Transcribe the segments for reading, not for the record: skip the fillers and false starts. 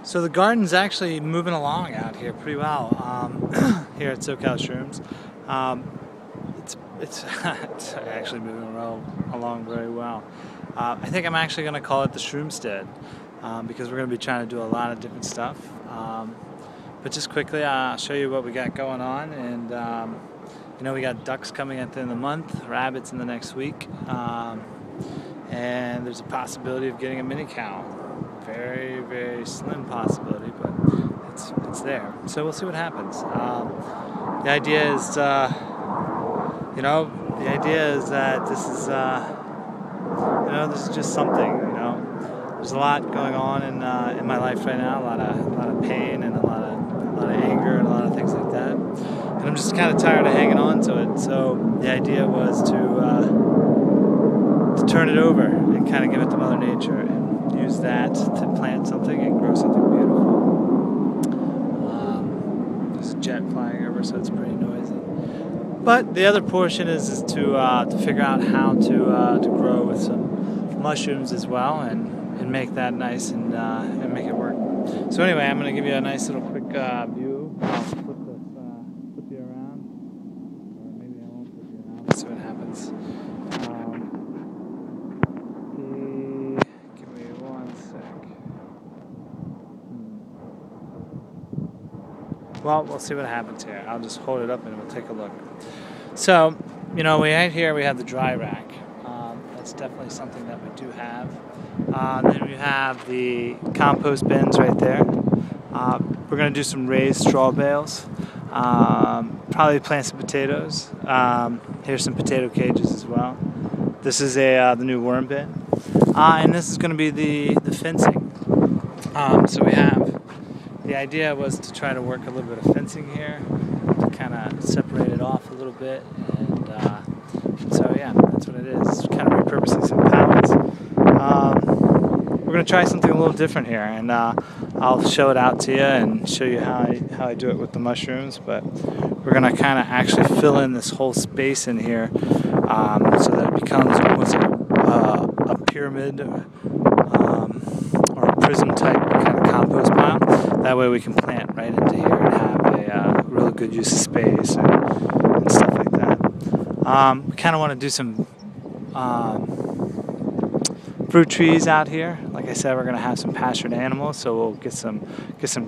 So the garden's actually moving along out here pretty well here at SoCal Shrooms. It's actually moving along very well. I think I'm actually going to call it the Shroomstead because we're going to be trying to do a lot of different stuff. But just quickly, I'll show you what we got going on. And you know, we got ducks coming at the end of the month, rabbits in the next week, and there's a possibility of getting a mini cow. Very, very slim possibility, but it's there. So we'll see what happens. The idea is, that this is, this is just something. There's a lot going on in my life right now. A lot of pain and a lot of anger and a lot of things like that. And I'm just kind of tired of hanging on to it. So the idea was to turn it over and kind of give it to Mother Nature and use that to plant something and grow something beautiful. There's a jet flying over, so it's pretty noisy. But the other portion is to figure out how to grow with some mushrooms as well and make that nice and make it work. So anyway, I'm going to give you a nice little quick view. I'll flip you around, or maybe I won't flip you around. Let's see what happens. Give me one sec. Well, we'll see what happens here. I'll just hold it up and we'll take a look. So, right here we have the dry rack. That's definitely something that we do have. Then we have the compost bins right there. We're going to do some raised straw bales. Probably plant some potatoes. Here's some potato cages as well. This is the new worm bin. And this is going to be the fencing. So we have, the idea was to try to work a little bit of fencing here, to kind of separate it off a little bit, and so yeah, that's what it is, kind of repurposing some pallets. We're going to try something a little different here, and I'll show it out to you and show you how I do it with the mushrooms, but we're going to kind of actually fill in this whole space in here so that it becomes almost like a pyramid or a prism type kind of compost pile. That way we can plant right into here and have a really good use of space and stuff like that. We kind of want to do some fruit trees out here. Like I said, we're going to have some pastured animals, so we'll get some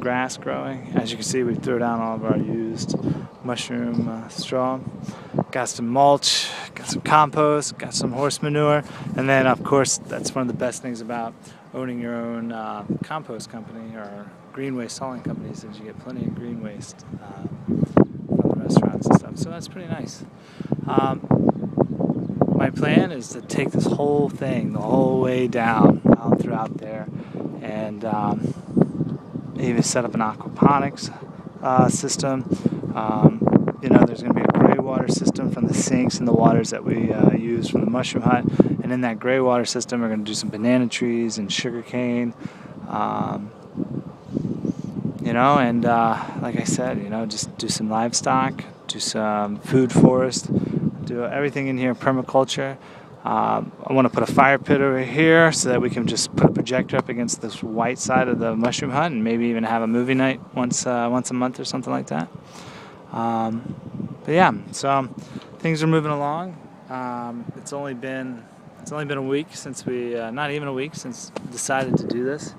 grass growing. As you can see, we threw down all of our used mushroom straw. Got some mulch, got some compost, got some horse manure, and then of course that's one of the best things about owning your own compost company or green waste hauling companies, is you get plenty of green waste from the restaurants and stuff. So that's pretty nice. My plan is to take this whole thing the whole way down out throughout there, and even set up an aquaponics system. There's going to be a gray water system from the sinks and the waters that we use from the mushroom hut, and in that gray water system we're going to do some banana trees and sugar cane, and like I said, just do some livestock, do some food forest, do everything in here permaculture. I want to put a fire pit over here so that we can just put a projector up against this white side of the mushroom hut and maybe even have a movie night once a month or something like that. But yeah, so things are moving along. It's only been a week since not even a week since we decided to do this.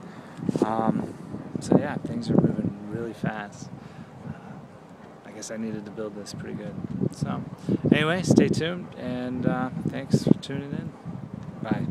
So yeah, things are moving really fast. I guess I needed to build this pretty good. So anyway, stay tuned, and thanks for tuning in. Bye.